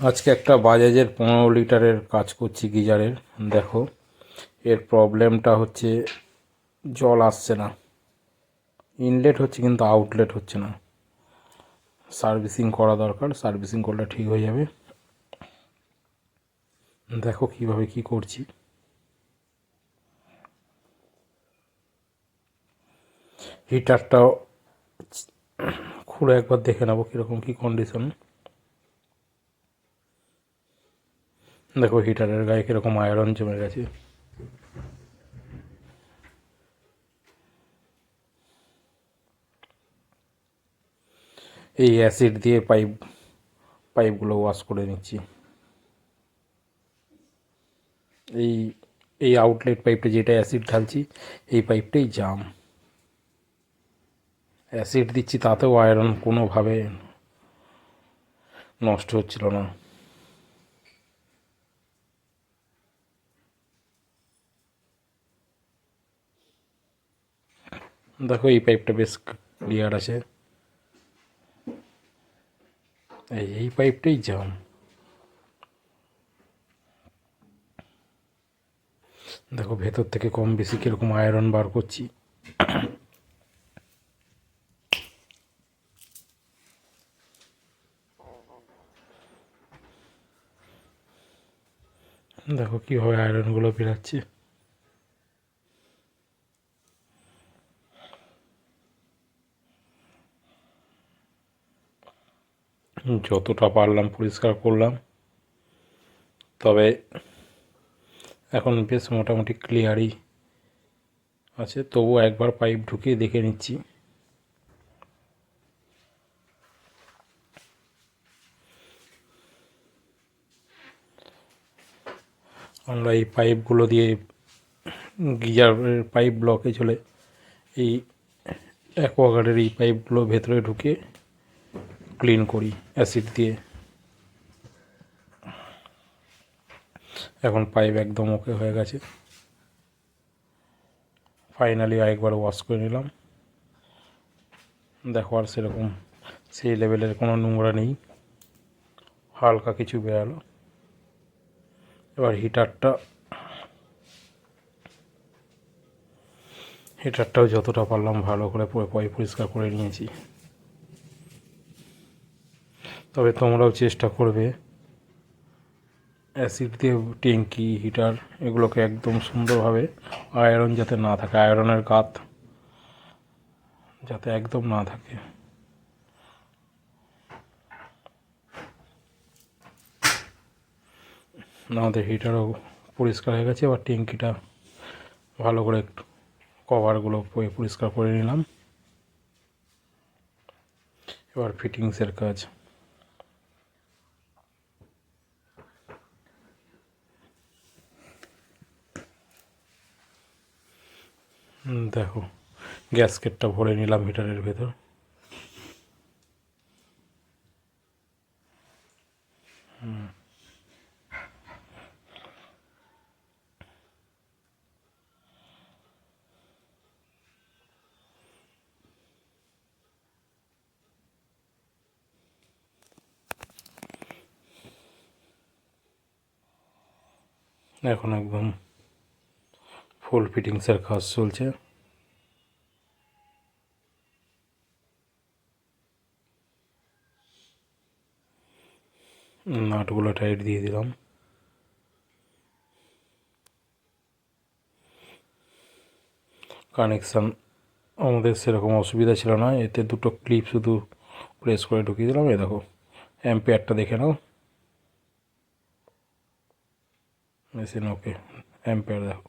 আজকে একটা বাজাজের 15 লিটারের কাজ করছি গিজারের। দেখো, এর প্রবলেমটা হচ্ছে জল আসছে না, ইনলেট হচ্ছে কিন্তু আউটলেট হচ্ছে না। সার্ভিসিং করা দরকার, সার্ভিসিং করলে ঠিক হয়ে যাবে। দেখো কিভাবে কি করছি। হিটারটাও খুলে একবার দেখে নেবো কীরকম কী কন্ডিশন। দেখো হিটারের গায়ে কীরকম আয়রন জমে গেছে। এই অ্যাসিড দিয়ে পাইপগুলো ওয়াশ করে নিচ্ছি। এই এই আউটলেট পাইপটা যেটা অ্যাসিড ঢালছি, এই পাইপটাই জাম। অ্যাসিড দিচ্ছি তাতেও আয়রন কোনোভাবে নষ্ট হচ্ছিল না। দেখো এই পাইপটা বেশ ক্লিয়ার আছে, এই পাইপটাই জাম। দেখো ভেতর থেকে কম বেশি কীরকম আয়রন বার করছি। দেখো কীভাবে আয়রনগুলো বেরাচ্ছে। যতটা পারলাম পরিষ্কার করলাম, তবে এখন বেশ মোটামুটি ক্লিয়ারই আছে। তবু একবার পাইপ ঢুকিয়ে দেখে নিচ্ছি। আমরা এই পাইপগুলো দিয়ে গিজারের পাইপ ব্লকেজ হলে এই অ্যাকোয়াগার্ডের এই পাইপগুলো ভেতরে ঢুকে ক্লিন করি অ্যাসিড দিয়ে। এখন পাইপ একদম ওকে হয়ে গেছে। ফাইনালি আরেকবার ওয়াশ করে নিলাম। দেখো আর সেরকম সেই লেভেলের কোনো নোংরা নেই, হালকা কিছু বেরালো। এবার হিটারটাও যতটা পারলাম ভালো করে পরিষ্কার করে নিয়েছি। তবে তোমরাও চেষ্টা করবে অ্যাসিড দিয়ে ট্যাঙ্কি হিটার এগুলোকে একদম সুন্দরভাবে আয়রন যাতে না থাকে, আয়রনের গাত যাতে একদম না থাকে। আমাদের হিটারও পরিষ্কার হয়ে গেছে। এবার ট্যাঙ্কিটা ভালো করে একটু কভারগুলো পরিষ্কার করে নিলাম। এবার ফিটিংসের কাজ। দেখো গ্যাসকেটটা ভরে নিলাম হিটারের ভেতর। এখন একদম ফুল ফিটিংসের কাজ চলছে। নাটগুলো টাইট দিয়ে দিলাম। কানেকশান আমাদের সেরকম অসুবিধা ছিল না, এতে দুটো ক্লিপ শুধু প্রেস করে ঢুকিয়ে দিলাম। এই দেখো অ্যাম্পিয়ারটা দেখে নাও, মেশিন ওকে, অ্যাম্পিয়ার দেখো।